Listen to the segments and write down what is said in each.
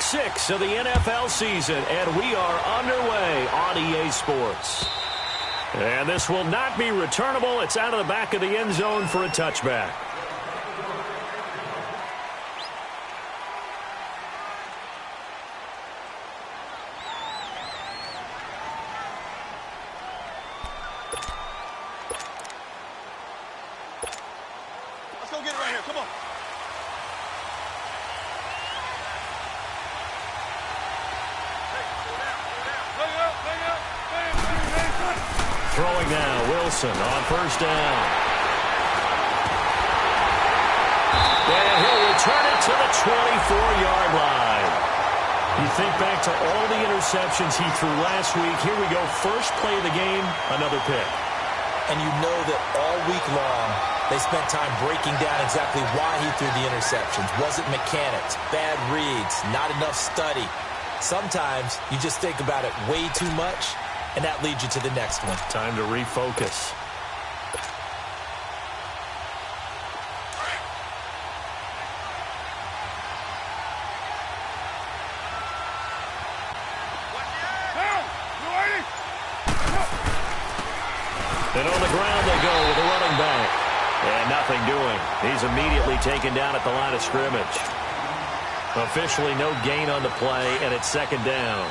Week 6 of the NFL season, and we are underway on EA Sports. And this will not be returnable. It's out of the back of the end zone for a touchback. Let's go get it right here. Come on. Throwing now, Wilson on first down. And he'll return it to the 24-yard line. You think back to all the interceptions he threw last week. Here we go, first play of the game, another pick. And you know that all week long, they spent time breaking down exactly why he threw the interceptions. Was it mechanics, bad reads, not enough study? Sometimes you just think about it way too much, and that leads you to the next one. Time to refocus. And on the ground they go with a running back. And nothing doing. He's immediately taken down at the line of scrimmage. Officially no gain on the play, and it's second down.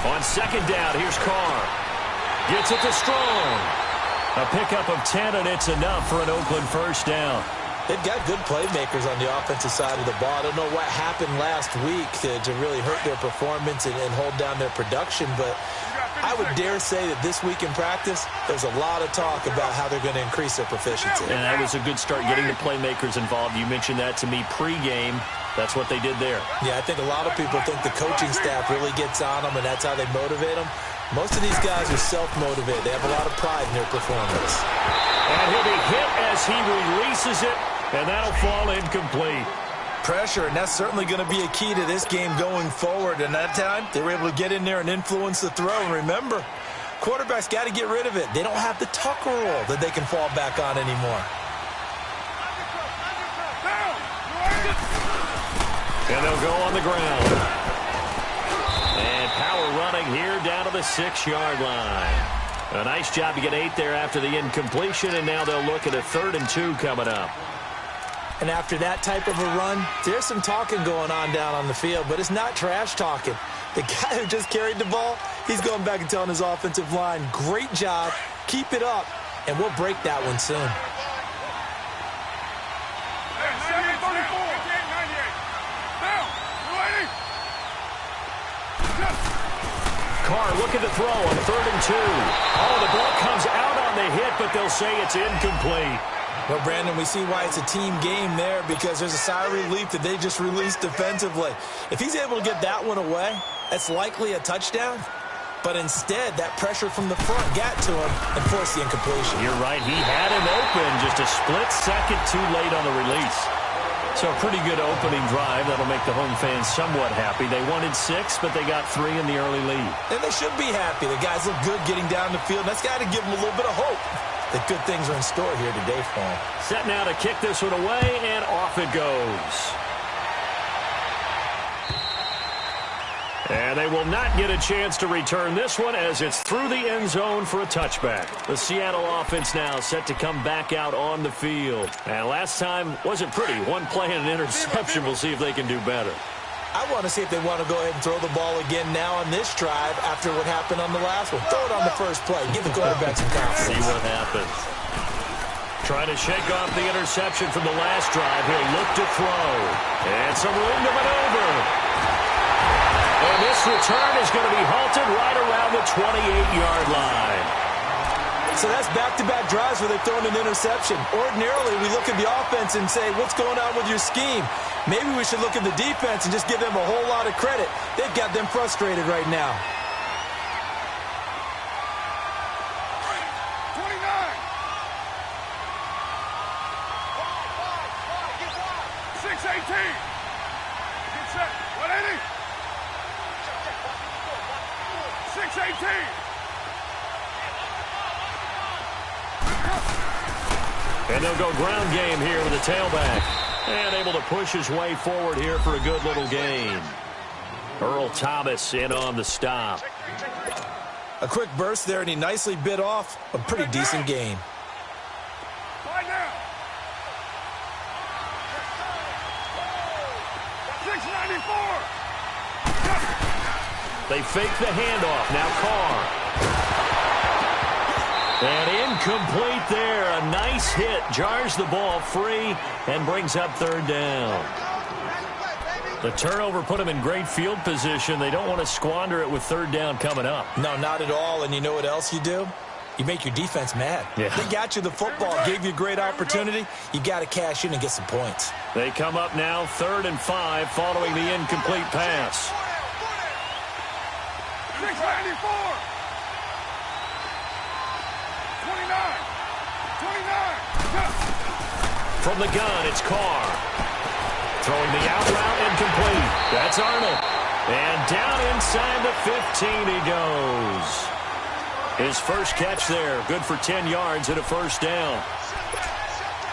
On second down, here's Carr. Gets it to Strong. A pickup of 10, and it's enough for an Oakland first down. They've got good playmakers on the offensive side of the ball. I don't know what happened last week to really hurt their performance and hold down their production, but I would dare say that this week in practice, there's a lot of talk about how they're going to increase their proficiency. And that was a good start, getting the playmakers involved. You mentioned that to me pregame. That's what they did there. Yeah, I think a lot of people think the coaching staff really gets on them, and that's how they motivate them. Most of these guys are self-motivated. They have a lot of pride in their performance. And he'll be hit as he releases it, and that'll fall incomplete. Pressure, and that's certainly going to be a key to this game going forward. And that time, they were able to get in there and influence the throw. And remember, quarterbacks got to get rid of it. They don't have the tuck rule that they can fall back on anymore. And they'll go on the ground. And power running here down to the 6-yard line. A nice job to get 8 there after the incompletion, and now they'll look at a 3rd and 2 coming up. And after that type of a run, there's some talking going on down on the field, but it's not trash talking. The guy who just carried the ball, he's going back and telling his offensive line, great job, keep it up, and we'll break that one soon. Carr looking to throw on 3rd and 2. Oh, the ball comes out on the hit, but they'll say it's incomplete. Well, Brandon, we see why it's a team game there, because there's a sigh of relief that they just released defensively. If he's able to get that one away, that's likely a touchdown. But instead, that pressure from the front got to him and forced the incompletion. You're right. He had him open, just a split second too late on the release. So a pretty good opening drive. That'll make the home fans somewhat happy. They wanted 6, but they got 3 in the early lead. And they should be happy. The guys look good getting down the field. That's got to give them a little bit of hope that good things are in store here today for them. Set now to kick this one away, and off it goes. And they will not get a chance to return this one as it's through the end zone for a touchback. The Seattle offense now set to come back out on the field. And last time wasn't pretty. One play and an interception. We'll see if they can do better. I want to see if they want to go ahead and throw the ball again now on this drive after what happened on the last one. Throw it on the first play. Give the quarterback some confidence. See what happens. Trying to shake off the interception from the last drive. He'll look to throw. And some room to maneuver. And this return is going to be halted right around the 28-yard line. So that's back-to-back drives where they've thrown an interception. Ordinarily, we look at the offense and say, what's going on with your scheme? Maybe we should look at the defense and just give them a whole lot of credit. They've got them frustrated right now. 6-18. Get set. 180. 6-18. And they'll go ground game here with the tailback. And able to push his way forward here for a good little gain. Earl Thomas in on the stop. A quick burst there, and he nicely bit off a pretty decent gain. They fake the handoff. Now Carr. And incomplete there. A nice hit. Jars the ball free and brings up third down. The turnover put them in great field position. They don't want to squander it with third down coming up. No, not at all. And you know what else you do? You make your defense mad. Yeah. They got you the football, gave you a great opportunity. You got to cash in and get some points. They come up now 3rd and 5 following the incomplete pass. 694. 29. From the gun, it's Carr. Throwing the out route incomplete. That's Arnold. And down inside the 15 he goes. His first catch there. Good for 10 yards and a first down.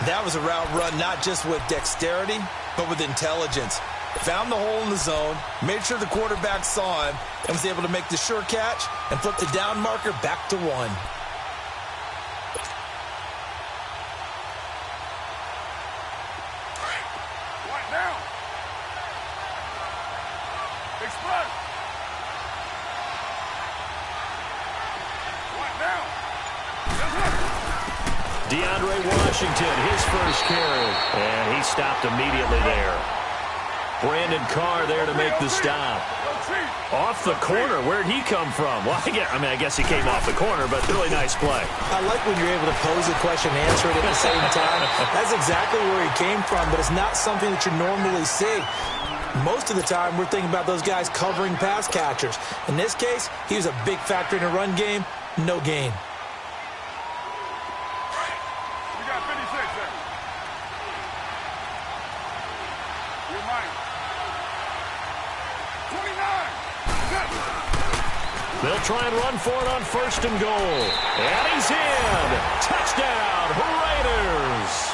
That was a route run not just with dexterity, but with intelligence. Found the hole in the zone, made sure the quarterback saw him, and was able to make the sure catch and flip the down marker back to 1. Right now. Express. Right now. DeAndre Washington, his first carry. And he stopped immediately there. Brandon Carr there to make the stop. Off the corner. Where'd he come from? Well, I guess he came off the corner, but really nice play. I like when you're able to pose a question and answer it at the same time. That's exactly where he came from, but it's not something that you normally see. Most of the time, we're thinking about those guys covering pass catchers. In this case, he was a big factor in the run game. No gain. You got 56 there. You're mine. 29. They'll try and run for it on 1st and goal. And he's in. Touchdown, Raiders.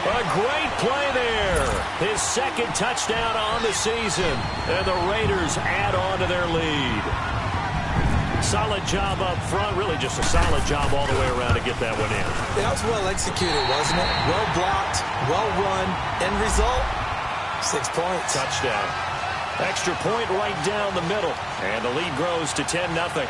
A great play there. His 2nd touchdown on the season. And the Raiders add on to their lead. Solid job up front. Really just a solid job all the way around to get that one in. That was well executed, wasn't it? Well blocked, well run. End result, 6 points. Touchdown. Extra point right down the middle. And the lead grows to 10-0.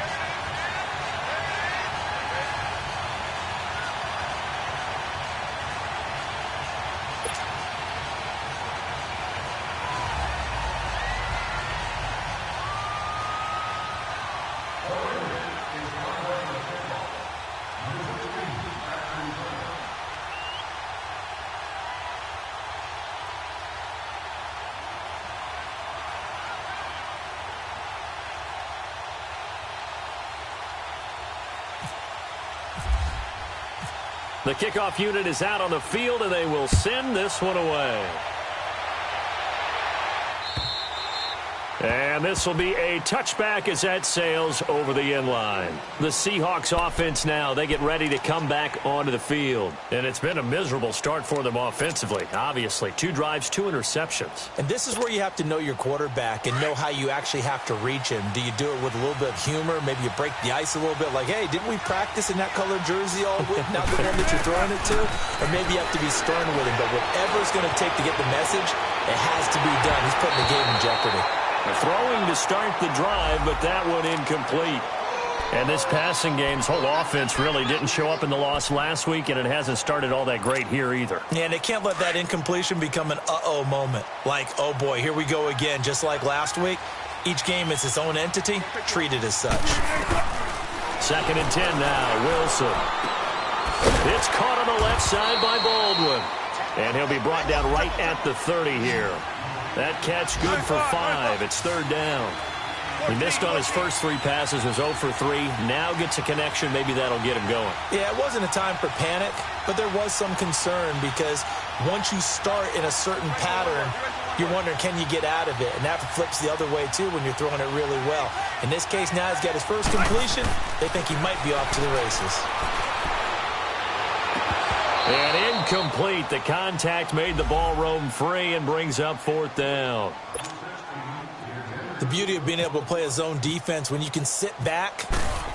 The kickoff unit is out on the field, and they will send this one away. And this will be a touchback as that sails over the end line. The Seahawks offense now, they get ready to come back onto the field. And it's been a miserable start for them offensively, obviously. 2 drives, 2 interceptions. And this is where you have to know your quarterback and know how you actually have to reach him. Do you do it with a little bit of humor? Maybe you break the ice a little bit like, hey, didn't we practice in that colored jersey all week? Not the one that you're throwing it to? Or maybe you have to be stern with him. But whatever it's going to take to get the message, it has to be done. He's putting the game in jeopardy. Throwing to start the drive, but that one incomplete. And this passing game's whole offense really didn't show up in the loss last week, and it hasn't started all that great here either. Yeah, and they can't let that incompletion become an uh-oh moment. Like, oh boy, here we go again. Just like last week, each game is its own entity, treated as such. 2nd and 10 now, Wilson. It's caught on the left side by Baldwin. And he'll be brought down right at the 30 here. That catch good for 5. It's 3rd down. He missed on his first 3 passes, was 0 for 3. Now gets a connection. Maybe that'll get him going. Yeah, it wasn't a time for panic, but there was some concern because once you start in a certain pattern, you're wondering, can you get out of it? And that flips the other way, too, when you're throwing it really well. In this case, now he's got his first completion. They think he might be off to the races. And incomplete. The contact made the ball roam free and brings up 4th down. The beauty of being able to play a zone defense, when you can sit back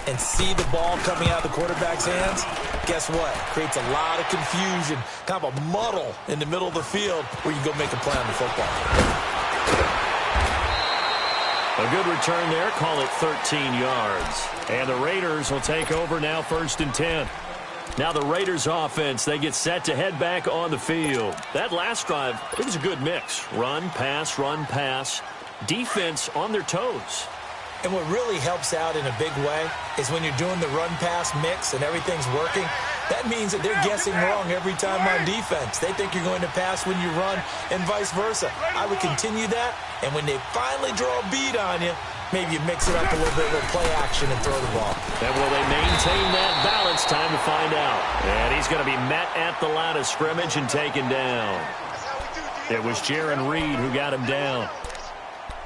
and see the ball coming out of the quarterback's hands, guess what? Creates a lot of confusion, kind of a muddle in the middle of the field where you can go make a play on the football. A good return there. Call it 13 yards. And the Raiders will take over now, 1st and 10. Now the Raiders offense, they get set to head back on the field. That last drive, it was a good mix. Run, pass, defense on their toes. And what really helps out in a big way is when you're doing the run-pass mix and everything's working, that means that they're guessing wrong every time on defense. They think you're going to pass when you run and vice versa. I would continue that, and when they finally draw a beat on you, maybe you mix it up a little bit with play action and throw the ball. And will they maintain that balance? Time to find out. And he's going to be met at the line of scrimmage and taken down. It was Jaron Reed who got him down.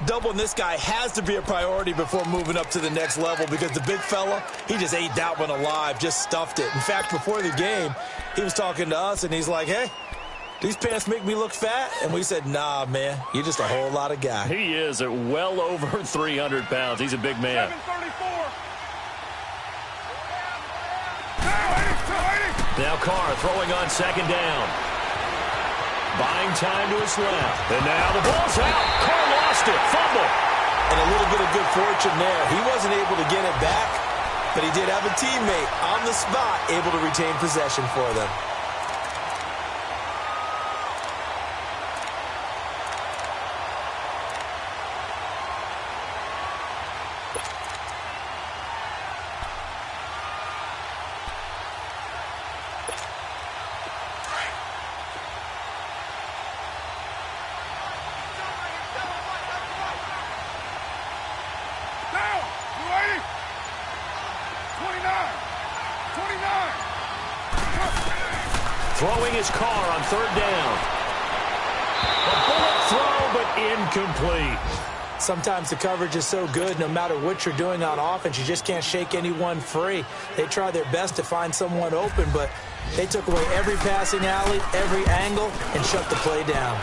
Doubling this guy has to be a priority before moving up to the next level because the big fella, he just ate that one alive, just stuffed it. In fact, before the game, he was talking to us, and he's like, hey, these pants make me look fat? And we said, nah, man, you're just a whole lot of guy. He is at well over 300 pounds. He's a big man. 734. Now Carr throwing on 2nd down. Buying time to his left. And now the ball's out. Carr lost it. Fumble. And a little bit of good fortune there. He wasn't able to get it back, but he did have a teammate on the spot able to retain possession for them. Throwing his Carr on 3rd down. A bullet throw, but incomplete. Sometimes the coverage is so good, no matter what you're doing on offense, you just can't shake anyone free. They try their best to find someone open, but they took away every passing alley, every angle, and shut the play down.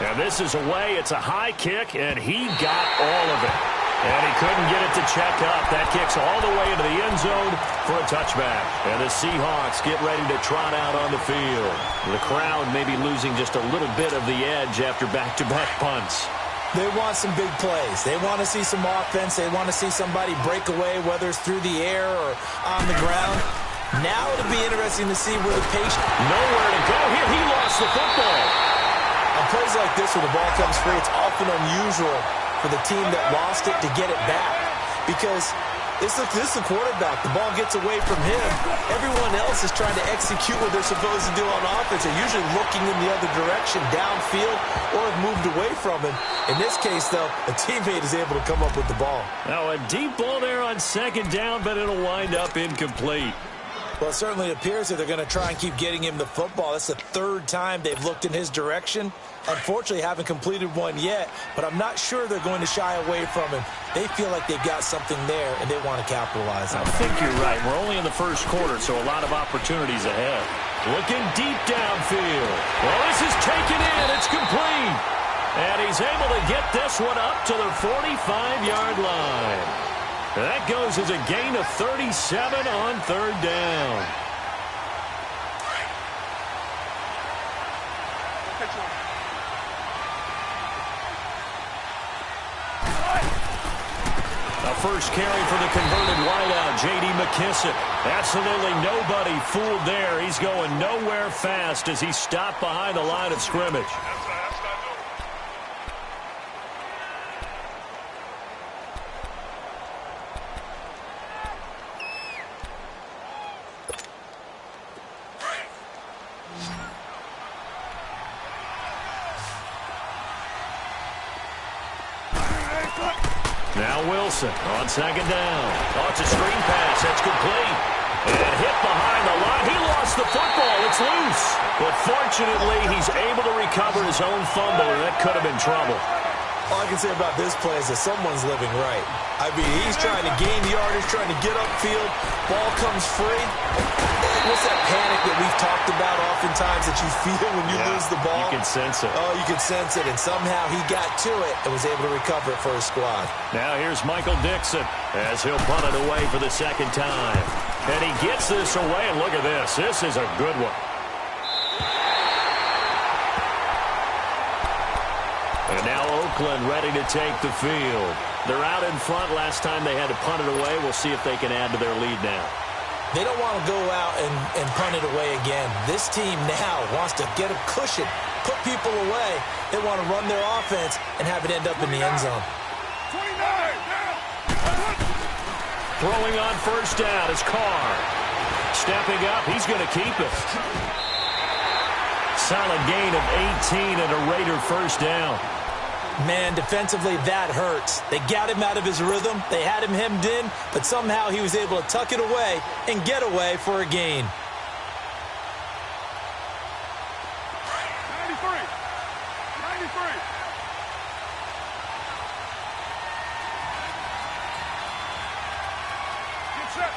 And this is away. It's a high kick, and he got all of it. And he couldn't get it to check up. That kicks all the way into the end zone for a touchback. And the Seahawks get ready to trot out on the field. The crowd may be losing just a little bit of the edge after back-to-back punts. They want some big plays. They want to see some offense. They want to see somebody break away, whether it's through the air or on the ground. Now it'll be interesting to see where the patient... Nowhere to go here. He lost the football. On plays like this where the ball comes free, it's often unusual for the team that lost it to get it back. Because this is the quarterback. The ball gets away from him. Everyone else is trying to execute what they're supposed to do on offense. They're usually looking in the other direction, downfield, or have moved away from him. In this case, though, a teammate is able to come up with the ball. Now, a deep ball there on 2nd down, but it'll wind up incomplete. Well, it certainly appears that they're going to try and keep getting him the football. That's the 3rd time they've looked in his direction. Unfortunately, haven't completed one yet, but I'm not sure they're going to shy away from him. They feel like they've got something there, and they want to capitalize on it. I think you're right. We're only in the 1st quarter, so a lot of opportunities ahead. Looking deep downfield. Well, this is taken in. It's complete. And he's able to get this one up to the 45-yard line. That goes as a gain of 37 on 3rd down. A first carry for the converted wideout, J.D. McKissick. Absolutely nobody fooled there. He's going nowhere fast as he stopped behind the line of scrimmage. Now Wilson on 2nd down. Oh, it's a screen pass. That's complete. And hit behind the line. He lost the football. It's loose. But fortunately, he's able to recover his own fumble, and that could have been trouble. All I can say about this play is that someone's living right. I mean, he's trying to gain yardage, trying to get upfield. Ball comes free. What's that panic that we've talked about oftentimes that you feel when you lose the ball? You can sense it. Oh, you can sense it. And somehow he got to it and was able to recover it for his squad. Now here's Michael Dixon as he'll punt it away for the second time. And he gets this away. And look at this. This is a good one. And now Oakland ready to take the field. They're out in front. Last time they had to punt it away. We'll see if they can add to their lead now. They don't want to go out and punt it away again. This team now wants to get a cushion, put people away. They want to run their offense and have it end up in the end zone. 29, down. Throwing on first down is Carr. Stepping up, he's going to keep it. Solid gain of 18 and a Raider first down. Man, defensively, that hurts. They got him out of his rhythm. They had him hemmed in, but somehow he was able to tuck it away and get away for a gain. 93. 93. Get set.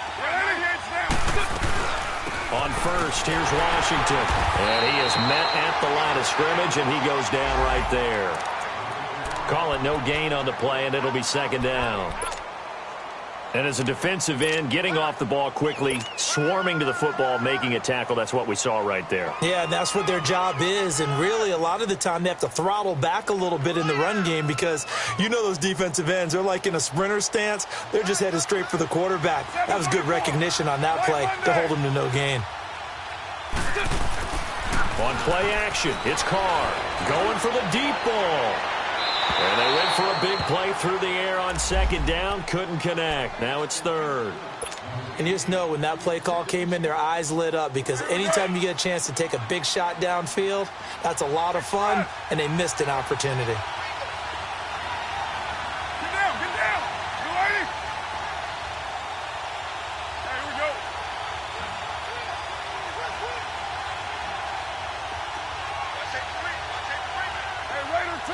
On first, here's Washington. And he is met at the line of scrimmage, and he goes down right there. Call it no gain on the play, and it'll be second down. And as a defensive end, getting off the ball quickly, swarming to the football, making a tackle, that's what we saw right there. Yeah, that's what their job is, and really a lot of the time they have to throttle back a little bit in the run game because you know those defensive ends, they're like in a sprinter stance. They're just headed straight for the quarterback. That was good recognition on that play to hold him to no gain. On play action, it's Carr going for the deep ball. And they went for a big play through the air on second down. Couldn't connect. Now it's third. And you just know when that play call came in, their eyes lit up because anytime you get a chance to take a big shot downfield, that's a lot of fun, and they missed an opportunity. Get down. You ready? Hey, here we go. Hey, Raider 2.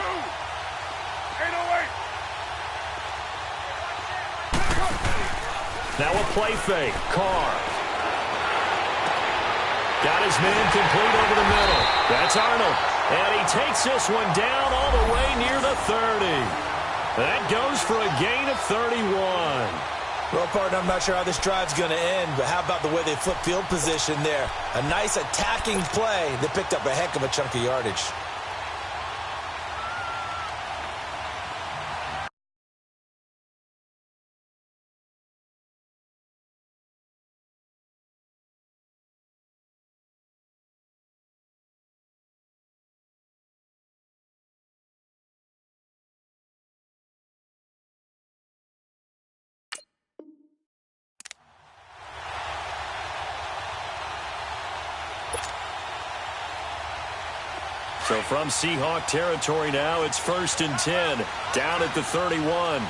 808. Now a play fake. Carr. Got his man complete over the middle. That's Arnold. And he takes this one down all the way near the 30. That goes for a gain of 31. Well, partner, I'm not sure how this drive's going to end, but how about the way they flip field position there? A nice attacking play that picked up a heck of a chunk of yardage. So from Seahawk territory now, it's 1st and 10, down at the 31.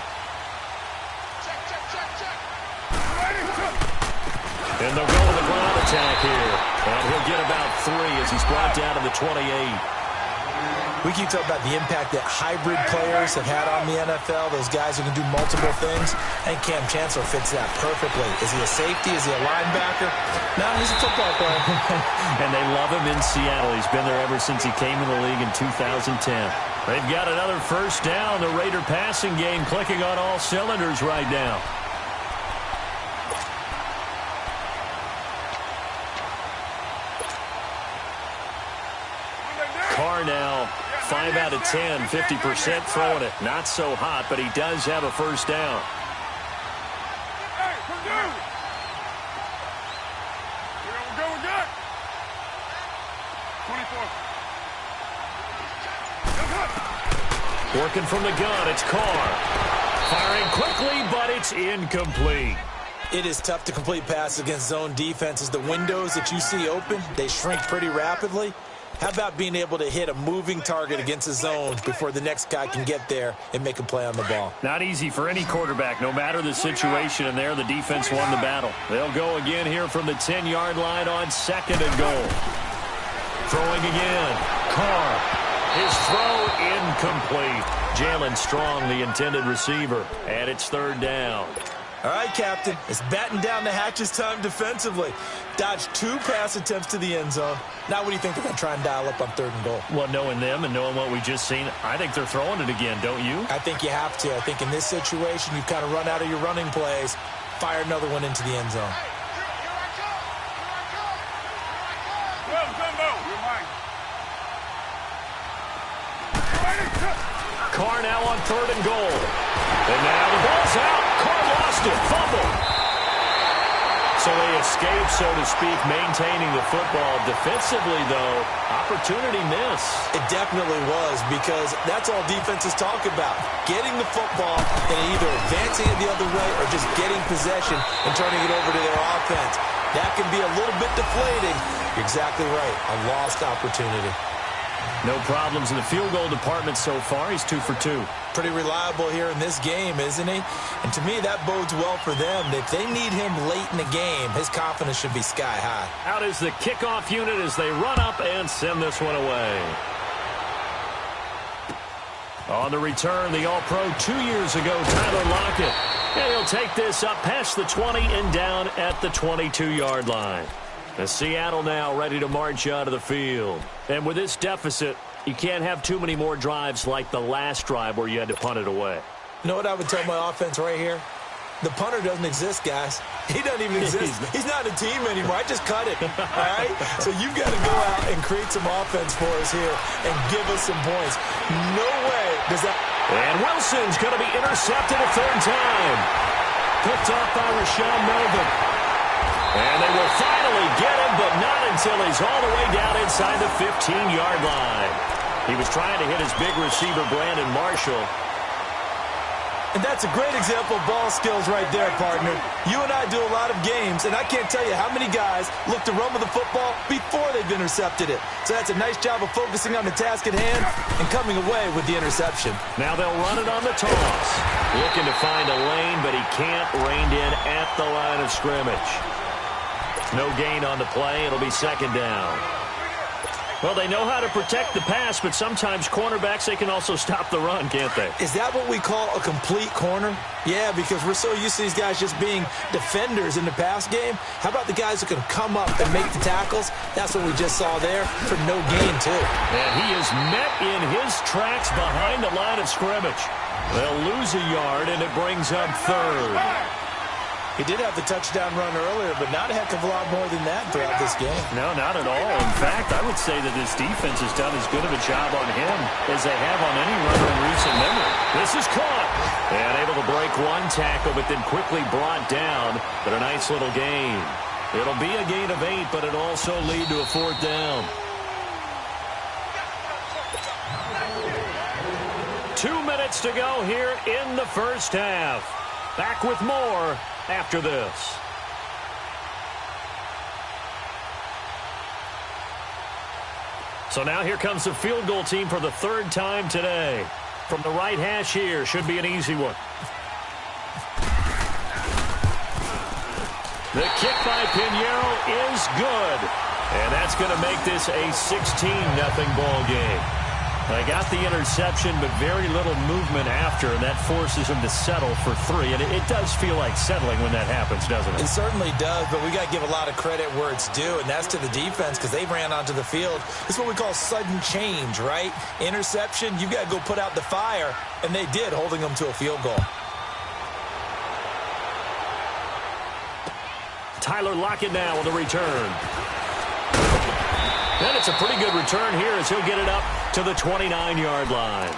And they'll go with a ground attack here. And he'll get about 3 as he's brought down to the 28. We keep talking about the impact that hybrid players have had on the NFL, those guys who can do multiple things. I think Cam Chancellor fits that perfectly. Is he a safety? Is he a linebacker? No, he's a football player. And they love him in Seattle. He's been there ever since he came in the league in 2010. They've got another first down. The Raider passing game clicking on all cylinders right now. Carr now 5 out of 10, 50% throwing it. Not so hot, but he does have a first down. Hey, Purdue! We're going good. 24. Working from the gun, it's Carr. Firing quickly, but it's incomplete. It is tough to complete passes against zone defenses. The windows that you see open, they shrink pretty rapidly. How about being able to hit a moving target against a zone before the next guy can get there and make a play on the ball? Not easy for any quarterback, no matter the situation, and there the defense won the battle. They'll go again here from the 10-yard line on 2nd and goal. Throwing again. Carr. His throw incomplete. Jalen Strong, the intended receiver, and it's third down. All right, Captain, it's batten down the hatches time defensively. Dodged 2 pass attempts to the end zone. Now what do you think they're going to try and dial up on 3rd and goal? Well, knowing them and knowing what we just seen, I think they're throwing it again, don't you? I think you have to. I think in this situation, you've kind of run out of your running plays. Fire another one into the end zone. Carr now on 3rd and goal. And now the ball's out. Carr lost it. Fumble. So they escape, so to speak, maintaining the football. Defensively, though, opportunity miss. It definitely was, because that's all defenses talk about. Getting the football and either advancing it the other way or just getting possession and turning it over to their offense. That can be a little bit deflating. You're exactly right. A lost opportunity. No problems in the field goal department so far. He's 2 for 2. Pretty reliable here in this game, isn't he? And to me, that bodes well for them. If they need him late in the game, his confidence should be sky high. Out is the kickoff unit as they run up and send this one away. On the return, the All-Pro 2 years ago, Tyler Lockett. And he'll take this up past the 20 and down at the 22-yard line. The Seattle now ready to march out of the field. And with this deficit, you can't have too many more drives like the last drive where you had to punt it away. You know what I would tell my offense right here? The punter doesn't exist, guys. He doesn't even exist. He's not a team anymore. I just cut it, all right? So you've got to go out and create some offense for us here and give us some points. No way does that... And Wilson's going to be intercepted a 3rd time. Picked off by Rashawn Melvin. And they will finally get him, but not until he's all the way down inside the 15-yard line. He was trying to hit his big receiver, Brandon Marshall. And that's a great example of ball skills right there, partner. You and I do a lot of games, and I can't tell you how many guys look to run with the football before they've intercepted it. So that's a nice job of focusing on the task at hand and coming away with the interception. Now they'll run it on the toss. Looking to find a lane, but he can't rein in at the line of scrimmage. No gain on the play. It'll be 2nd down. Well, they know how to protect the pass, but sometimes cornerbacks, they can also stop the run, can't they? Is that what we call a complete corner? Yeah, because we're so used to these guys just being defenders in the pass game. How about the guys who can come up and make the tackles? That's what we just saw there for no gain, too. And he is met in his tracks behind the line of scrimmage. They'll lose a yard, and it brings up 3rd. He did have the touchdown run earlier, but not a heck of a lot more than that throughout this game. No, not at all. In fact, I would say that this defense has done as good of a job on him as they have on any runner in recent memory. This is caught. And able to break one tackle, but then quickly brought down. But a nice little gain. It'll be a gain of 8, but it'll also lead to a 4th down. 2 minutes to go here in the first half. Back with more after this. So now here comes the field goal team for the 3rd time today. From the right hash here, should be an easy one. The kick by Pinheiro is good. And that's going to make this a 16-0 ball game. They got the interception, but very little movement after, and that forces him to settle for 3. And it does feel like settling when that happens, doesn't it? It certainly does, but we got to give a lot of credit where it's due, and that's to the defense because they ran onto the field. It's what we call sudden change, right? Interception, you got to go put out the fire, and they did, holding them to a field goal. Tyler Lockett now on the return. And it's a pretty good return here as he'll get it up to the 29-yard line.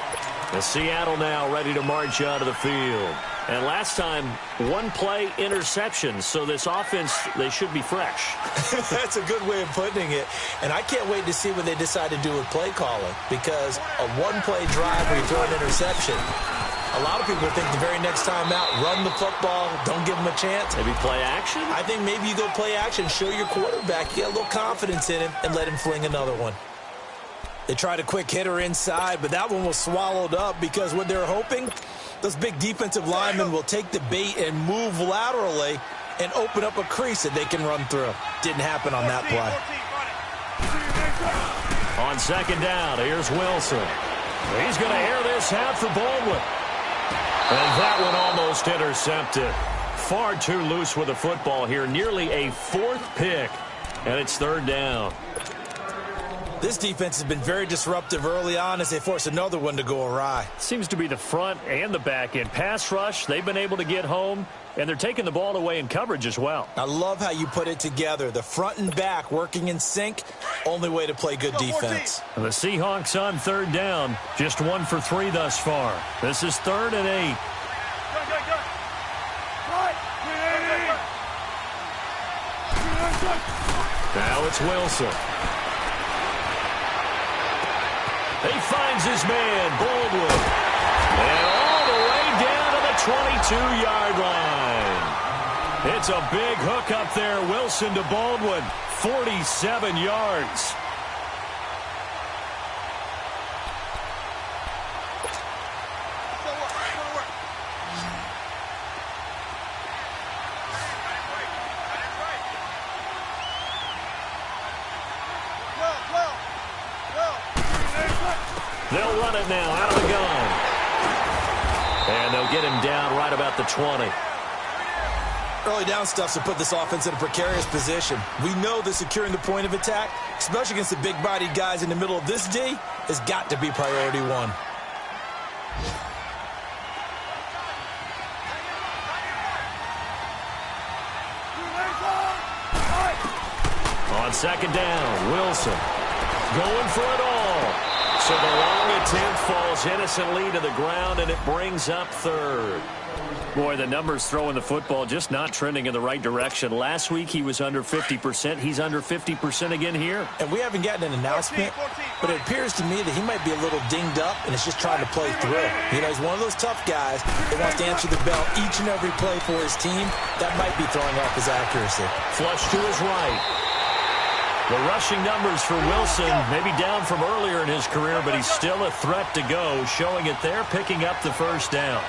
The Seattle now ready to march out of the field. And last time, 1-play interception. So this offense, they should be fresh. That's a good way of putting it. And I can't wait to see what they decide to do with play calling. Because a 1-play drive where you throw an interception, a lot of people think the very next time out, run the football, don't give them a chance. Maybe play action? I think maybe you go play action, show your quarterback, you get a little confidence in him, and let him fling another one. They tried a quick hitter inside, but that one was swallowed up because what they're hoping, those big defensive linemen will take the bait and move laterally and open up a crease that they can run through. Didn't happen on that play. On second down, here's Wilson. He's going to air this out for Baldwin. And that one almost intercepted. Far too loose with the football here. Nearly a fourth pick. And it's third down. This defense has been very disruptive early on as they force another one to go awry. Seems to be the front and the back end. Pass rush, they've been able to get home. And they're taking the ball away in coverage as well. I love how you put it together. The front and back working in sync. Only way to play good defense. The Seahawks on third down. Just 1 for 3 thus far. This is 3rd and 8. Now it's Wilson. He finds his man, Baldwin. And all the way down to the 22-yard line. It's a big hook up there. Wilson to Baldwin. 47 yards. They'll run it now out of the gun. And they'll get him down right about the 20. Early down stuffs will put this offense in a precarious position. We know that securing the point of attack, especially against the big-bodied guys in the middle of this D, has got to be priority one. On second down, Wilson going for it all. So the long attempt falls innocently to the ground, and it brings up third. Boy, the numbers throwing the football just not trending in the right direction. Last week he was under 50%. He's under 50% again here. And we haven't gotten an announcement, but it appears to me that he might be a little dinged up and is just trying to play through. You know, he's one of those tough guys that wants to answer the bell each and every play for his team. That might be throwing off his accuracy. Flush to his right. The rushing numbers for Wilson, maybe down from earlier in his career, but he's still a threat to go, showing it there, picking up the first down.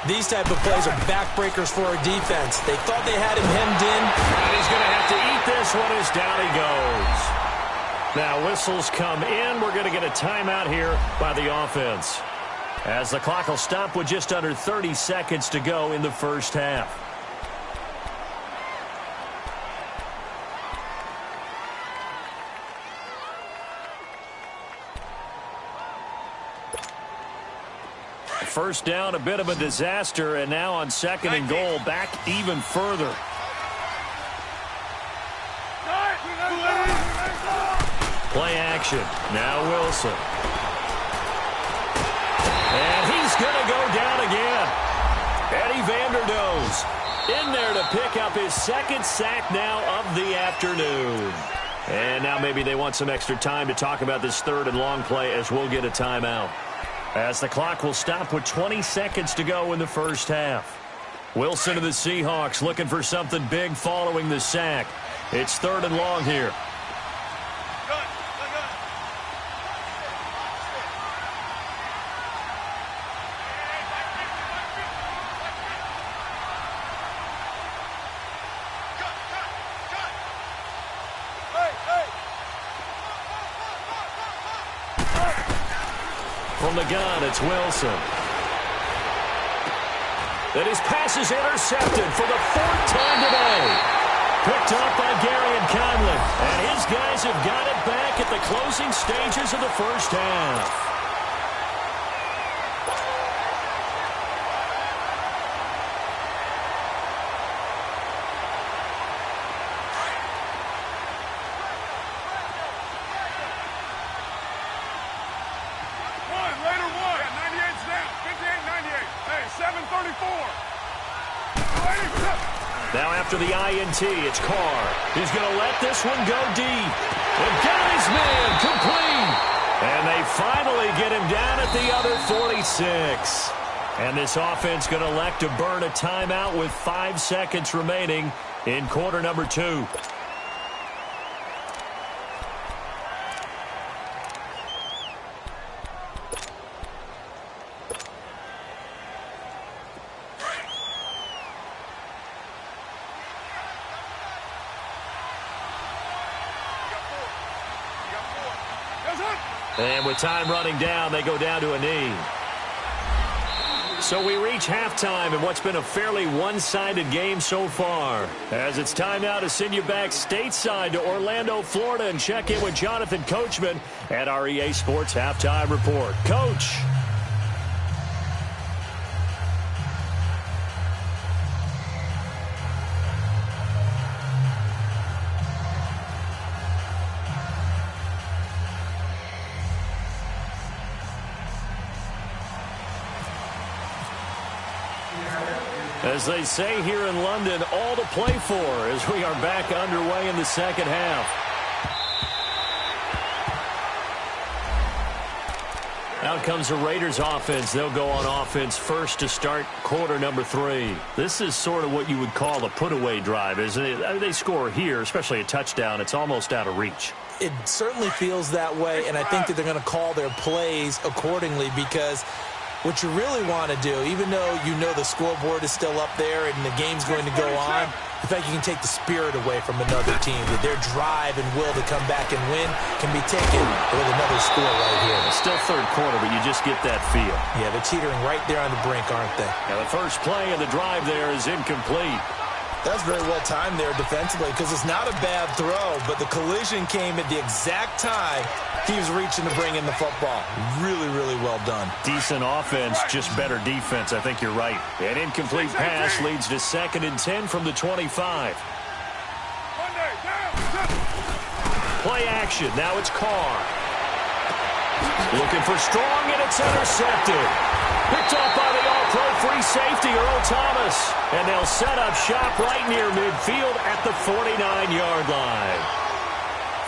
These type of plays are backbreakers for our defense. They thought they had him hemmed in. And he's going to have to eat this one as down he goes. Now whistles come in. We're going to get a timeout here by the offense, as the clock will stop with just under 30 seconds to go in the first half. First down, a bit of a disaster, and now on second and goal, back even further. Play action. Now Wilson. And he's going to go down again. Eddie Vanderdoes in there to pick up his second sack now of the afternoon. And now maybe they want some extra time to talk about this third and long play, as we'll get a timeout, as the clock will stop with 20 seconds to go in the first half. Wilson to the Seahawks looking for something big following the sack. It's third and long here. From the gun, it's Wilson. And his pass is intercepted for the 4th time today. Picked up by Gary and Conley. And his guys have got it back at the closing stages of the first half. Now after the INT, it's Carr. He's going to let this one go deep. And got his man complete. And they finally get him down at the other 46. And this offense going to elect to burn a timeout with 5 seconds remaining in quarter number 2. And with time running down, they go down to a knee. So we reach halftime in what's been a fairly one-sided game so far. As it's time now to send you back stateside to Orlando, Florida, and check in with Jonathan Coachman at our EA Sports Halftime Report. Coach. As they say here in London, all to play for as we are back underway in the second half. Out comes the Raiders offense. They'll go on offense first to start quarter number 3. This is sort of what you would call a put-away drive, isn't it? I mean, they score here, especially a touchdown. It's almost out of reach. It certainly feels that way, and I think that they're going to call their plays accordingly because what you really want to do, even though you know the scoreboard is still up there and the game's going to go on, the fact you can take the spirit away from another team, that their drive and will to come back and win can be taken with another score right here. It's still third quarter, but you just get that feel. Yeah, they're teetering right there on the brink, aren't they? Now the first play of the drive there is incomplete. That's very well timed there defensively because it's not a bad throw, but the collision came at the exact time he was reaching to bring in the football. Really, really well done. Decent offense, just better defense. I think you're right. An incomplete pass leads to 2nd and 10 from the 25. Play action. Now it's Carr. Looking for Strong, and it's intercepted. Picked off by the all-pro free safety, Earl Thomas. And they'll set up shop right near midfield at the 49-yard line.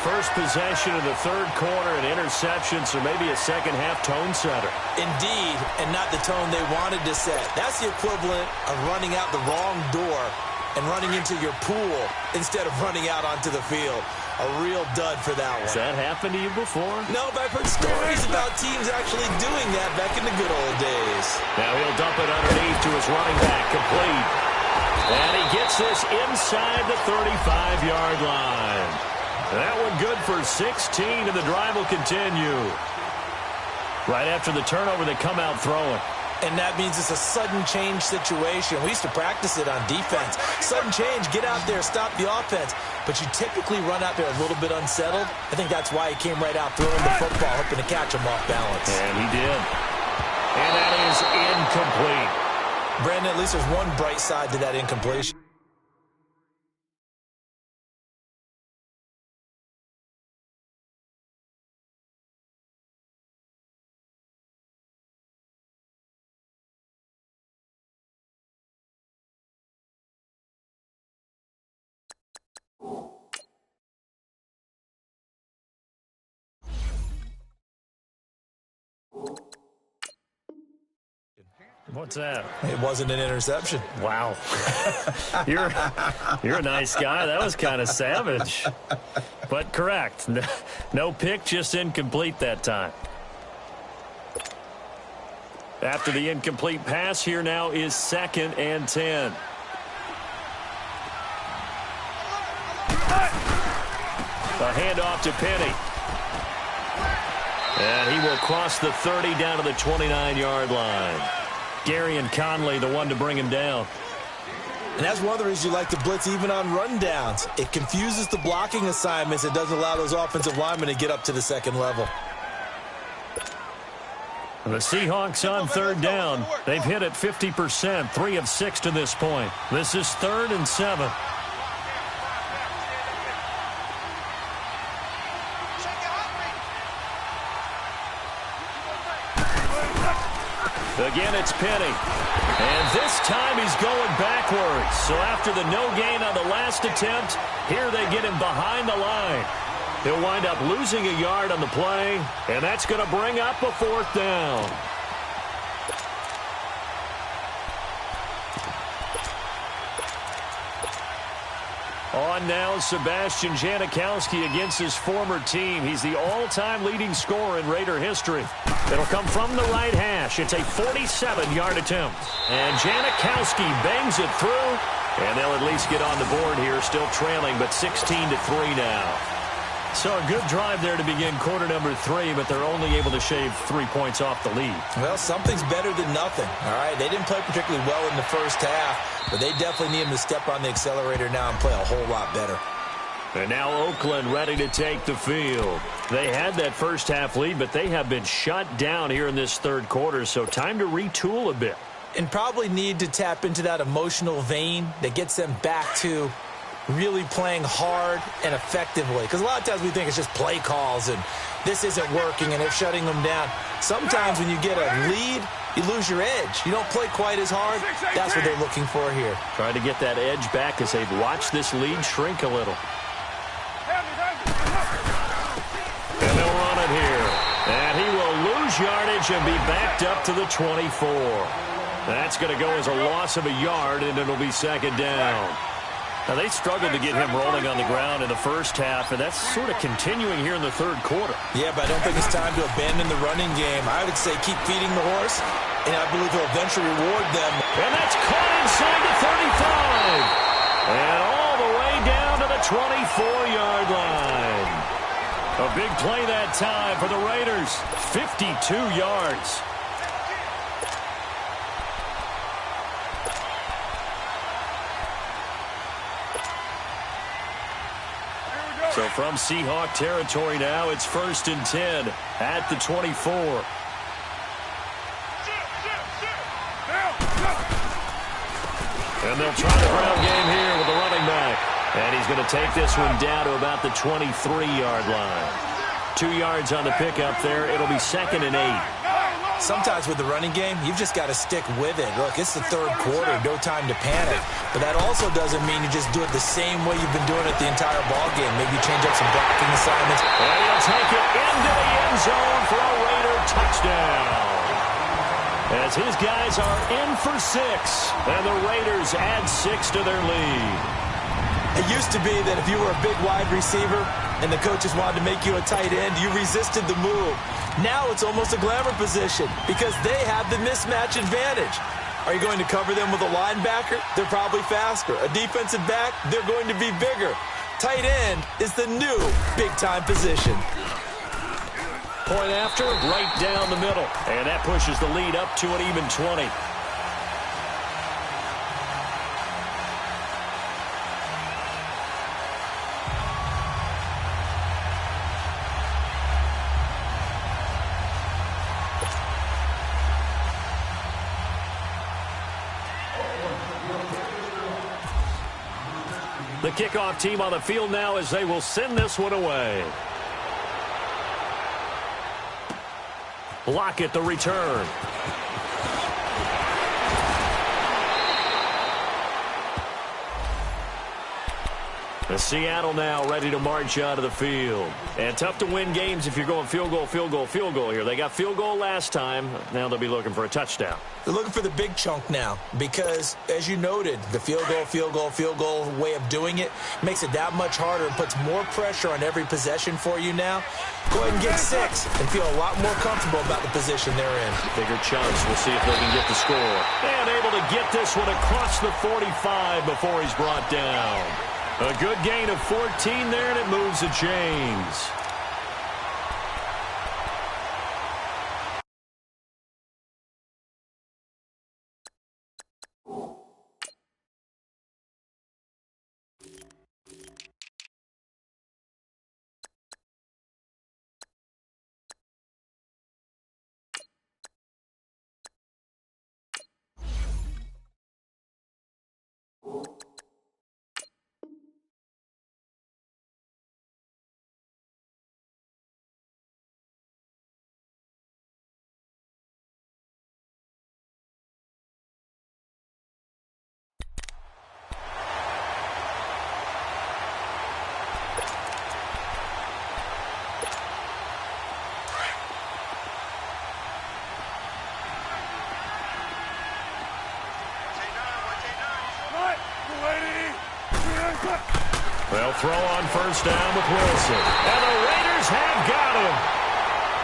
First possession of the third quarter, an interception, so maybe a second-half tone setter. Indeed, and not the tone they wanted to set. That's the equivalent of running out the wrong door and running into your pool instead of running out onto the field. A real dud for that one. Has that happened to you before? No, but I've heard stories about teams actually doing that back in the good old days. Now he'll dump it underneath to his running back, complete. And he gets this inside the 35-yard line. That one good for 16, and the drive will continue. Right after the turnover, they come out throwing. And that means it's a sudden change situation. We used to practice it on defense. Sudden change, get out there, stop the offense. But you typically run out there a little bit unsettled. I think that's why he came right out throwing the football, hoping to catch him off balance. And he did. And that is incomplete. Brandon, at least there's one bright side to that incompletion. What's that? It wasn't an interception. Wow. You're a nice guy. That was kind of savage. But correct. No pick, just incomplete that time. After the incomplete pass, here now is 2nd and 10. A handoff to Penny. And he will cross the 30 down to the 29-yard line. Gary and Conley, the one to bring him down. And that's one of the reasons you like to blitz even on rundowns. It confuses the blocking assignments. It doesn't allow those offensive linemen to get up to the second level. The Seahawks on 3rd down. They've hit it 50%, 3 of 6 to this point. This is 3rd and 7. Again, it's Penny. And this time he's going backwards. So after the no gain on the last attempt, here they get him behind the line. He'll wind up losing a yard on the play, and that's going to bring up a 4th down. On now, Sebastian Janikowski against his former team. He's the all-time leading scorer in Raider history. It'll come from the right hash. It's a 47-yard attempt. And Janikowski bangs it through, and they'll at least get on the board here, still trailing, but 16-3 now. So a good drive there to begin quarter number 3, but they're only able to shave 3 points off the lead. Well, something's better than nothing, all right? They didn't play particularly well in the first half, but they definitely need them to step on the accelerator now and play a whole lot better. And now Oakland ready to take the field. They had that first half lead, but they have been shut down here in this third quarter, so time to retool a bit. And probably need to tap into that emotional vein that gets them back to really playing hard and effectively. Because a lot of times we think it's just play calls and this isn't working and they're shutting them down. Sometimes when you get a lead, you lose your edge. You don't play quite as hard. That's what they're looking for here. Trying to get that edge back as they've watched this lead shrink a little. And they'll run it here. And he will lose yardage and be backed up to the 24. That's going to go as a loss of a yard, and it'll be second down. Now, they struggled to get him rolling on the ground in the first half, and that's sort of continuing here in the third quarter. Yeah, but I don't think it's time to abandon the running game. I would say keep feeding the horse, and I believe he'll eventually reward them. And that's caught inside the 35. And all the way down to the 24-yard line. A big play that time for the Raiders. 52 yards. So from Seahawk territory now, it's 1st and 10 at the 24. And they'll try the ground game here with the running back. And he's going to take this one down to about the 23-yard line. 2 yards on the pickup there. It'll be 2nd and 8. Sometimes with the running game, you've just got to stick with it. Look, it's the third quarter, no time to panic. But that also doesn't mean you just do it the same way you've been doing it the entire ball game. Maybe change up some blocking assignments. And he'll take it into the end zone for a Raider touchdown. As his guys are in for 6, and the Raiders add 6 to their lead. It used to be that if you were a big wide receiver and the coaches wanted to make you a tight end, you resisted the move. Now it's almost a glamour position because they have the mismatch advantage. Are you going to cover them with a linebacker? They're probably faster. A defensive back? They're going to be bigger. Tight end is the new big-time position. Point after, right down the middle. And that pushes the lead up to an even 20. The kickoff team on the field now as they will send this one away. Lockett the return. The Seattle now ready to march out of the field. And tough to win games if you're going field goal, field goal, field goal here. They got field goal last time. Now they'll be looking for a touchdown. They're looking for the big chunk now because, as you noted, the field goal way of doing it makes it that much harder and puts more pressure on every possession for you now. Go ahead and get 6 and feel a lot more comfortable about the position they're in. Bigger chunks. We'll see if they can get the score. And able to get this one across the 45 before he's brought down. A good gain of 14 there, and it moves the chains. They'll throw on first down with Wilson. And the Raiders have got him.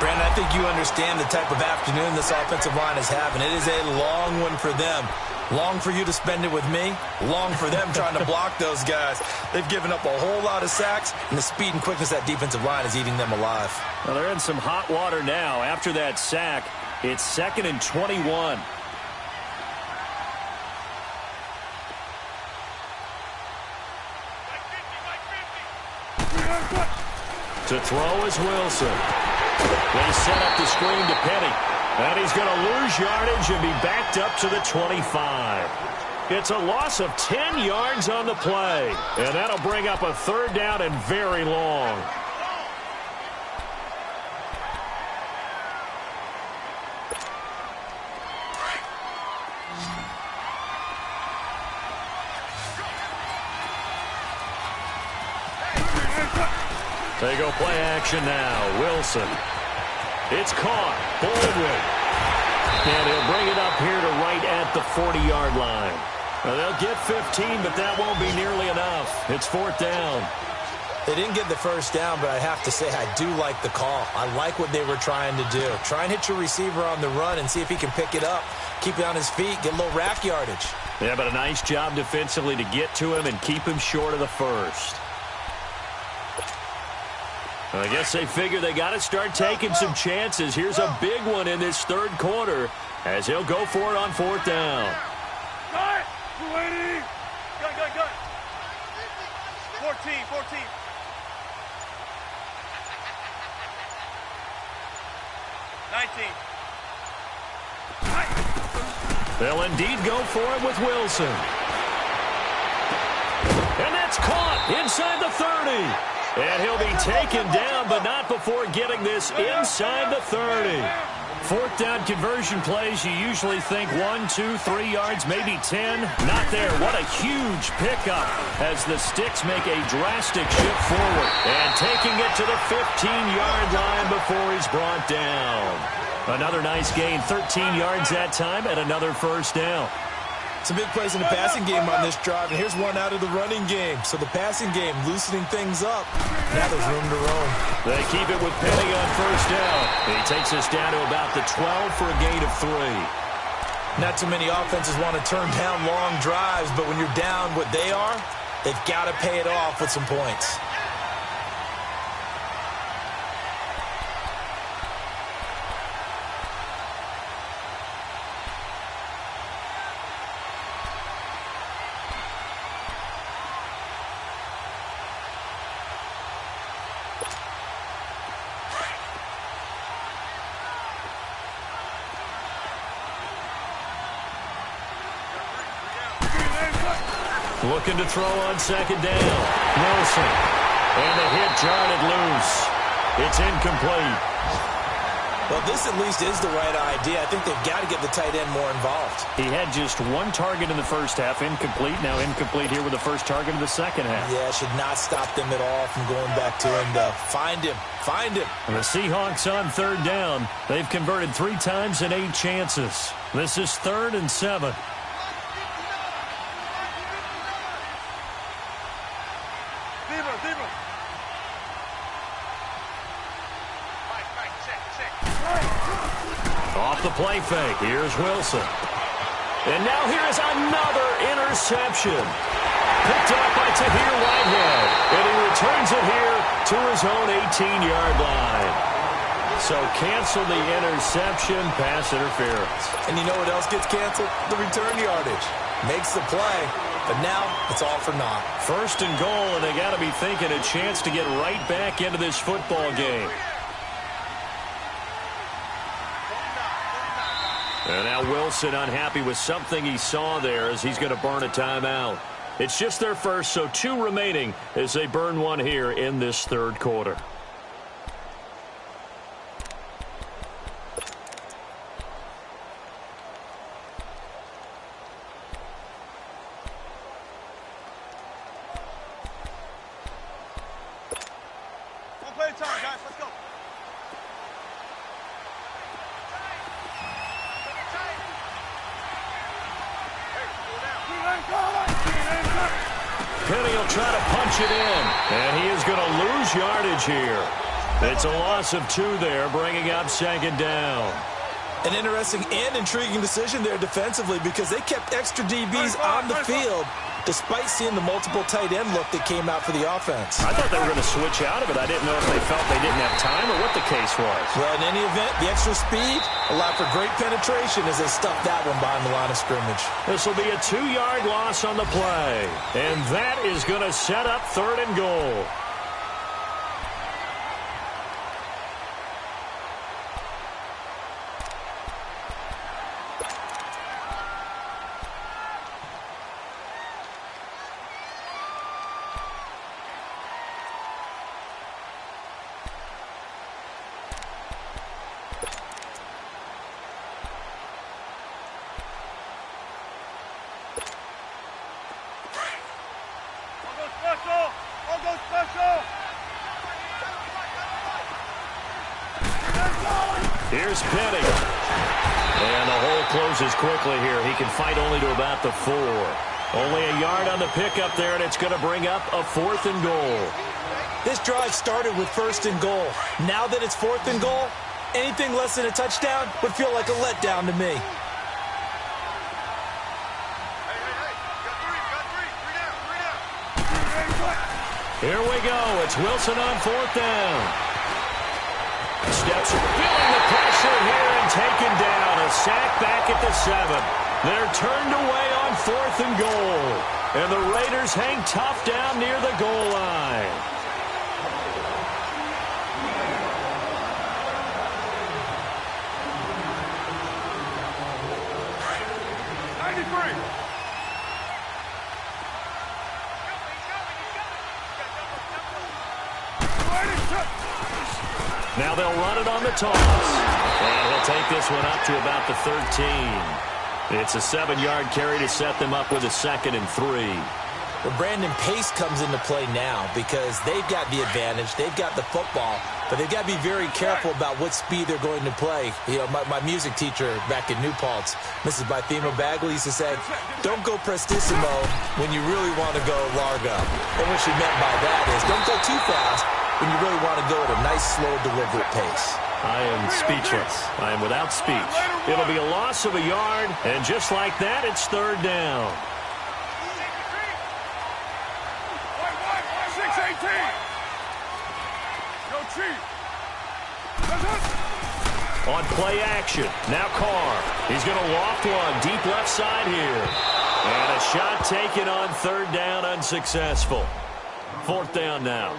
Brandon, I think you understand the type of afternoon this offensive line is having. It is a long one for them. Long for you to spend it with me. Long for them trying to block those guys. They've given up a whole lot of sacks, and the speed and quickness of that defensive line is eating them alive. Well, they're in some hot water now. After that sack, it's 2nd and 21. To throw is Wilson. They set up the screen to Penny. And he's going to lose yardage and be backed up to the 25. It's a loss of 10 yards on the play. And that'll bring up a 3rd down and very long. They go play action now. Wilson. It's caught. Baldwin. And he'll bring it up here to right at the 40-yard line. Well, they'll get 15, but that won't be nearly enough. It's 4th down. They didn't get the first down, but I have to say I do like the call. I like what they were trying to do. Try and hit your receiver on the run and see if he can pick it up. Keep it on his feet. Get a little rack yardage. Yeah, but a nice job defensively to get to him and keep him short of the first. I guess they figure they got to start taking some chances. Here's a big one in this 3rd quarter as he'll go for it on 4th down. Cut! 280! Gun! 14. 19. They'll indeed go for it with Wilson. And that's caught inside the 30. And he'll be taken down, but not before getting this inside the 30. 4th down conversion plays, you usually think 1, 2, 3 yards, maybe 10. Not there. What a huge pickup as the Sticks make a drastic shift forward. And taking it to the 15-yard line before he's brought down. Another nice gain, 13 yards that time, and another 1st down. Some big plays in the passing game on this drive, and here's one out of the running game. So the passing game loosening things up. Now there's room to roam. They keep it with Penny on 1st down. He takes us down to about the 12 for a gain of 3. Not too many offenses want to turn down long drives, but when you're down what they are, they've got to pay it off with some points. Looking to throw on 2nd down. Wilson. And the hit jarred it loose. It's incomplete. Well, this at least is the right idea. I think they've got to get the tight end more involved. He had just 1 target in the first half. Incomplete. Now incomplete here with the first target of the second half. Yeah, should not stop them at all from going back to him to find him. Find him. And the Seahawks on 3rd down. They've converted 3 times in 8 chances. This is 3rd and 7. Off the play fake. Here's Wilson. And now here is another interception. Picked up by Tahir Whitehead. And he returns it here to his own 18-yard line. So cancel the interception, pass interference. And you know what else gets canceled? The return yardage. Makes the play, but now it's all for naught. 1st and goal, and they got to be thinking a chance to get right back into this football game. And now Wilson unhappy with something he saw there as he's going to burn a timeout. It's just their first, so 2 remaining as they burn one here in this 3rd quarter. One play at a time, guys. Let's go. Penny will try to punch it in, and he is going to lose yardage here. It's a loss of 2 there, bringing up 2nd down. An interesting and intriguing decision there defensively because they kept extra DBs on the field despite seeing the multiple tight end look that came out for the offense. I thought they were going to switch out of it. I didn't know if they felt they didn't have time or what the case was. Well, in any event, the extra speed allowed for great penetration as they stuffed that one behind the line of scrimmage. This will be a 2-yard loss on the play. And that is going to set up 3rd and goal. Here's Penny. And the hole closes quickly here. He can fight only to about the 4. Only a yard on the pickup there, and it's going to bring up a 4th and goal. This drive started with 1st and goal. Now that it's 4th and goal, anything less than a touchdown would feel like a letdown to me. Here we go. It's Wilson on 4th down. Steps feeling the pressure here and taken down. A sack back at the 7. They're turned away on 4th and goal. And the Raiders hang tough down near the goal line. Now they'll run it on the toss. And he'll take this one up to about the 13. It's a 7-yard carry to set them up with a 2nd and 3. Well, Brandon, pace comes into play now because they've got the advantage. They've got the football, but they've got to be very careful about what speed they're going to play. You know, my music teacher back in New Paltz, Mrs. Bythema Bagley, used to say, don't go prestissimo when you really want to go largo. And what she meant by that is don't go too fast when you really want to go at a nice, slow, deliberate pace. I am speechless. I am without speech. It'll be a loss of a yard, and just like that, it's 3rd down. 6-18. On play action, now Carr. He's going to loft one deep left side here. And a shot taken on 3rd down, unsuccessful. 4th down now.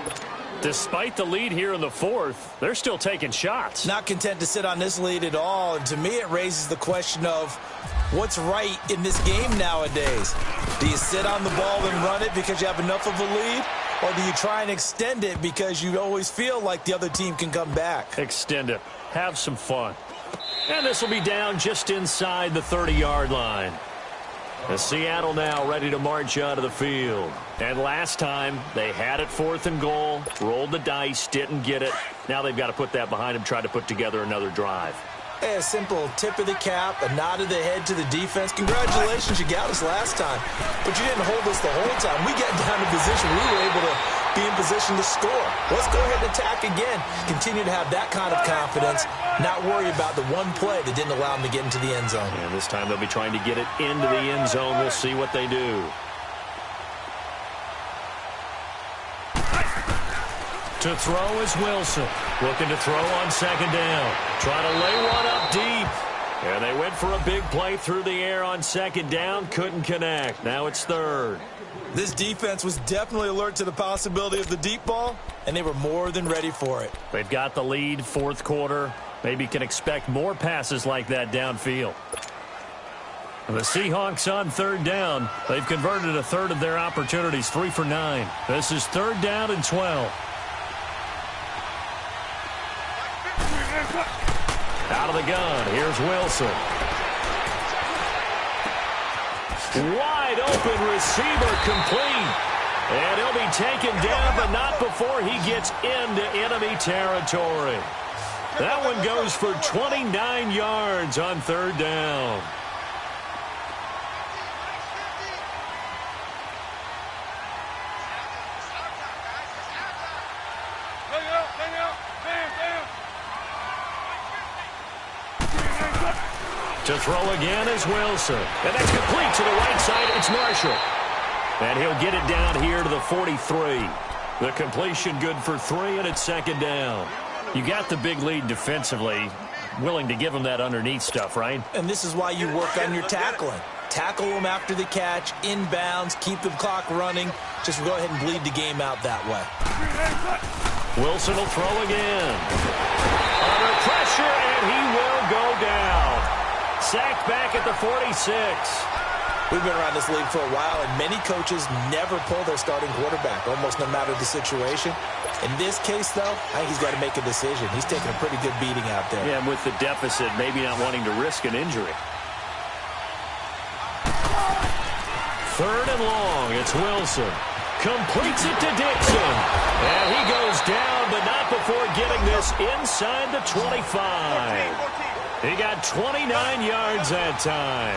Despite the lead here in the 4th, they're still taking shots. Not content to sit on this lead at all. And to me, it raises the question of what's right in this game nowadays. Do you sit on the ball and run it because you have enough of a lead? Or do you try and extend it because you always feel like the other team can come back? Extend it. Have some fun. And this will be down just inside the 30-yard line. As Seattle now ready to march out of the field. And last time, they had it 4th and goal, rolled the dice, didn't get it. Now they've got to put that behind them, try to put together another drive. A simple tip of the cap, a nod of the head to the defense. Congratulations, you got us last time. But you didn't hold us the whole time. We got down to position. We were able to be in position to score. Let's go ahead and attack again. Continue to have that kind of confidence. Not worry about the one play that didn't allow them to get into the end zone. And this time they'll be trying to get it into the end zone. We'll see what they do. To throw is Wilson. Looking to throw on 2nd down. Trying to lay one up deep. And they went for a big play through the air on 2nd down. Couldn't connect. Now it's 3rd. This defense was definitely alert to the possibility of the deep ball, and they were more than ready for it. They've got the lead, 4th quarter. Maybe can expect more passes like that downfield. And the Seahawks on 3rd down. They've converted a 1/3 of their opportunities, 3 for 9. This is 3rd down and 12. Out of the gun, here's Wilson. Wide open receiver complete. And he'll be taken down, but not before he gets into enemy territory. That one goes for 29 yards on 3rd down. To throw again is Wilson. And that's complete to the right side. It's Marshall. And he'll get it down here to the 43. The completion good for 3, and it's second down. You got the big lead defensively. Willing to give them that underneath stuff, right? And this is why you work on your tackling. Tackle them after the catch, inbounds, keep the clock running. Just go ahead and bleed the game out that way. Wilson will throw again. Under pressure, and he will go down. Sacked back at the 46. We've been around this league for a while, and many coaches never pull their starting quarterback, almost no matter the situation. In this case, though, I think he's got to make a decision. He's taking a pretty good beating out there. Yeah, and with the deficit, maybe not wanting to risk an injury. Third and long, it's Wilson. Completes it to Dixon. And he goes down, but not before getting this inside the 25. He got 29 yards that time.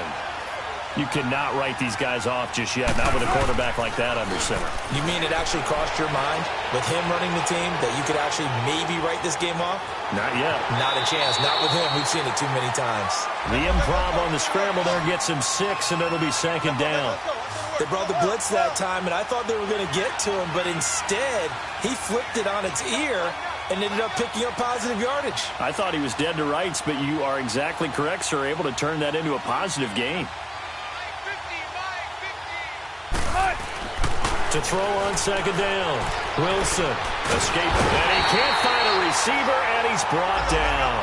You cannot write these guys off just yet, not with a quarterback like that under center. You mean it actually crossed your mind with him running the team that you could actually maybe write this game off? Not yet. Not a chance. Not with him. We've seen it too many times. The improv on the scramble there gets him 6, and it'll be second down. They brought the blitz that time, and I thought they were going to get to him, but instead he flipped it on its ear and ended up picking up positive yardage. I thought he was dead to rights, but you are exactly correct, sir. Able to turn that into a positive gain. To throw on second down. Wilson escaped, and he can't find a receiver, and he's brought down.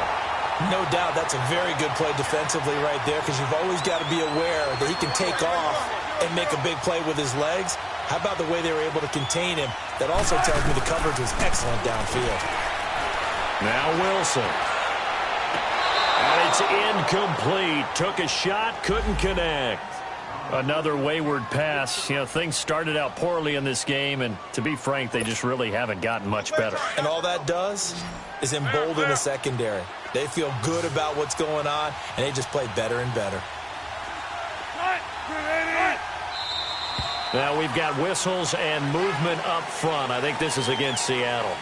No doubt that's a very good play defensively right there, because you've always got to be aware that he can take off and make a big play with his legs. How about the way they were able to contain him? That also tells me the coverage was excellent downfield. Now Wilson. And it's incomplete. Took a shot, couldn't connect. Another wayward pass. You know, things started out poorly in this game, and to be frank, they just really haven't gotten much better. And all that does is embolden the secondary. They feel good about what's going on, and they just play better and better. Now we've got whistles and movement up front. I think this is against Seattle.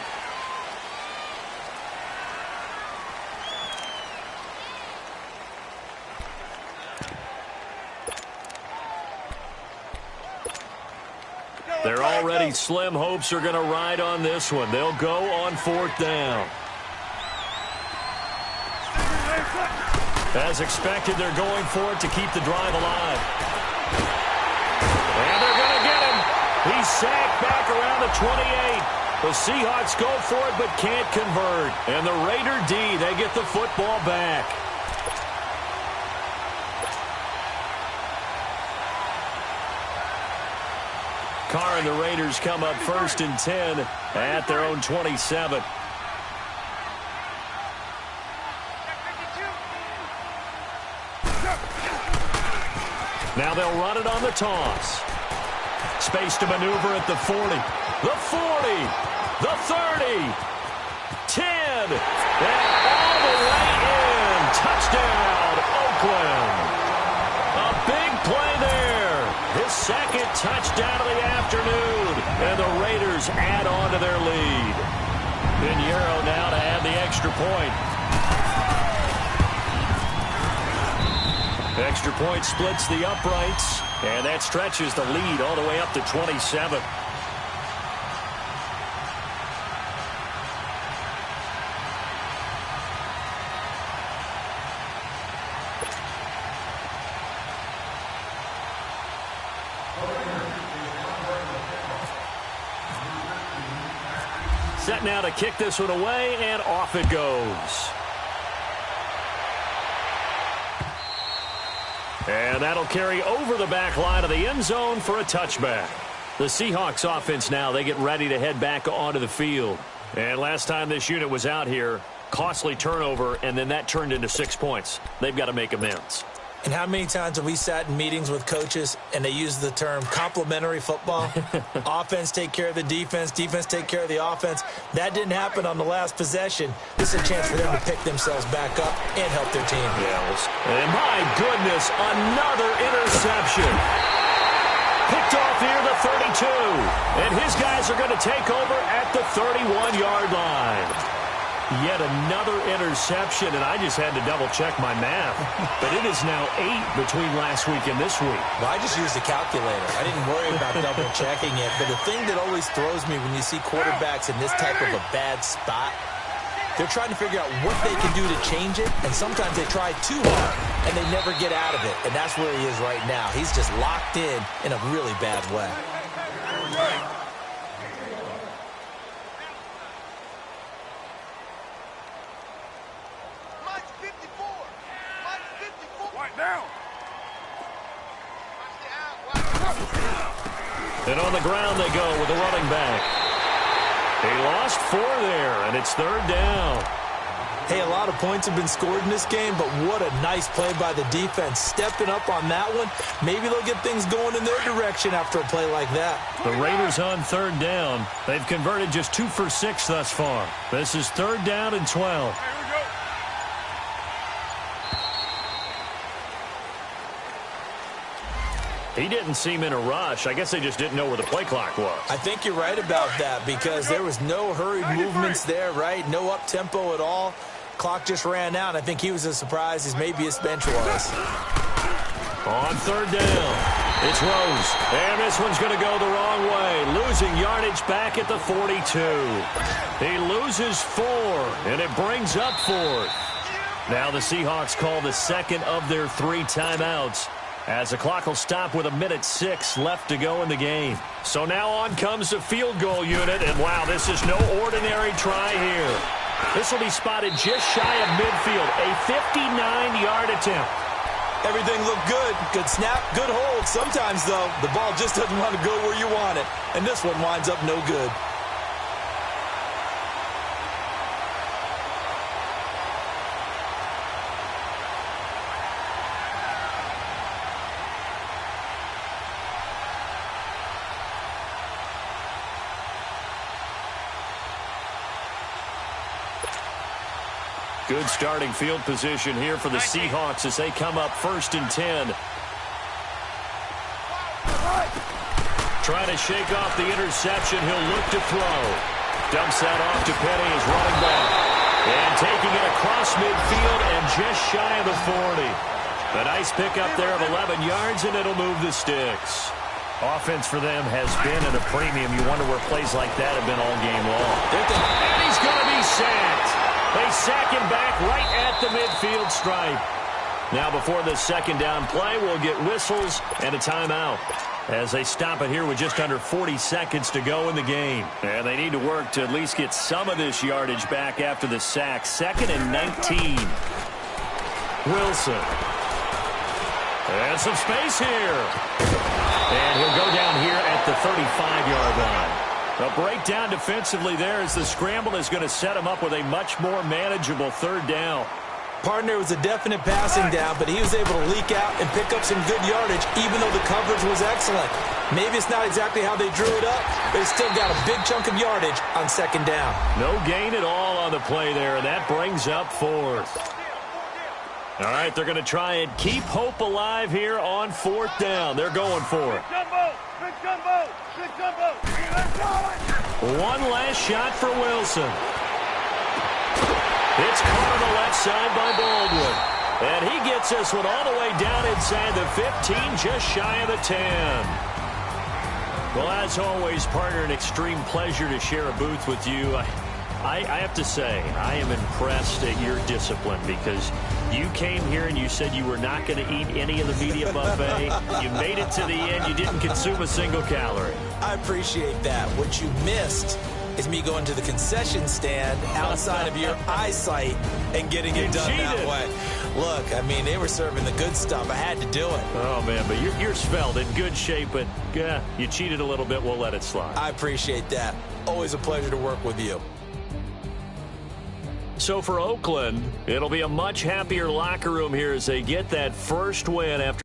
They're already slim hopes are going to ride on this one. They'll go on fourth down. As expected, they're going for it to keep the drive alive. And they're going to get him. He's sacked back around the 28. The Seahawks go for it but can't convert. And the Raider D, they get the football back. Carr and the Raiders come up first and 10 at their own 27. Now they'll run it on the toss. Space to maneuver at the 40. The 40. The 30. 10. And all the way in. Touchdown, Oakland. A big play there. His second touchdown of the afternoon. And the Raiders add on to their lead. Pinheiro now to add the extra point. Extra point splits the uprights, and that stretches the lead all the way up to 27. Set now to kick this one away, and off it goes. And that'll carry over the back line of the end zone for a touchback. The Seahawks offense now, they get ready to head back onto the field. And last time this unit was out here, costly turnover, and then that turned into 6 points. They've got to make amends. And how many times have we sat in meetings with coaches and they use the term complementary football? Offense take care of the defense, defense take care of the offense. That didn't happen on the last possession. This is a chance for them to pick themselves back up and help their team. Yeah, and my goodness, another interception. Picked off here the 32. And his guys are going to take over at the 31-yard line. Yet another interception, and I just had to double-check my math. But it is now 8 between last week and this week. Well, I just used a calculator. I didn't worry about double-checking it. But the thing that always throws me when you see quarterbacks in this type of a bad spot, they're trying to figure out what they can do to change it, and sometimes they try too hard, and they never get out of it. And that's where he is right now. He's just locked in a really bad way. And on the ground they go with the running back. He lost 4 there, and it's 3rd down. Hey, a lot of points have been scored in this game, but what a nice play by the defense. Stepping up on that one, maybe they'll get things going in their direction after a play like that. The Raiders on 3rd down. They've converted just 2 for 6 thus far. This is 3rd down and 12. He didn't seem in a rush. I guess they just didn't know where the play clock was. I think you're right about that because there was no hurried movements there, right? No up-tempo at all. Clock just ran out. I think he was as surprised as maybe his bench was. On 3rd down, it's Rose. And this one's going to go the wrong way. Losing yardage back at the 42. He loses 4, and it brings up 4th. Now the Seahawks call the second of their 3 timeouts, as the clock will stop with 1:06 left to go in the game. So now on comes the field goal unit, and wow, this is no ordinary try here. This will be spotted just shy of midfield, a 59-yard attempt. Everything looked good. Good snap, good hold. Sometimes, though, the ball just doesn't want to go where you want it, and this one winds up no good. Good starting field position here for the Seahawks as they come up 1st and 10. Trying to shake off the interception. He'll look to throw. Dumps that off to Penny as running back. And taking it across midfield and just shy of the 40. A nice pickup there of 11 yards, and it'll move the sticks. Offense for them has been at a premium. You wonder where plays like that have been all game long. And he's going to be sacked. They sack him back right at the midfield stripe. Now before this 2nd down play, we'll get whistles and a timeout as they stop it here with just under 40 seconds to go in the game. And they need to work to at least get some of this yardage back after the sack. 2nd and 19. Wilson. And some space here. And he'll go down here at the 35-yard line. A breakdown defensively there as the scramble is going to set him up with a much more manageable 3rd down. Partner was a definite passing down, but he was able to leak out and pick up some good yardage, even though the coverage was excellent. Maybe it's not exactly how they drew it up, but he still got a big chunk of yardage on 2nd down. No gain at all on the play there, and that brings up 4th. All right, they're going to try and keep hope alive here on 4th down. They're going for it. Big jumbo! Big jumbo! One last shot for Wilson. It's caught on the left side by Baldwin. And he gets this one all the way down inside the 15, just shy of the 10. Well, as always, partner, an extreme pleasure to share a booth with you. I have to say, I am impressed at your discipline because you came here and you said you were not going to eat any of the media buffet. You made it to the end. You didn't consume a single calorie. I appreciate that. What you missed is me going to the concession stand outside of your eyesight and getting it done that way. Look, I mean, they were serving the good stuff. I had to do it. Oh, man, but you're svelte, in good shape, but you cheated a little bit. We'll let it slide. I appreciate that. Always a pleasure to work with you. So for Oakland, it'll be a much happier locker room here as they get that first win after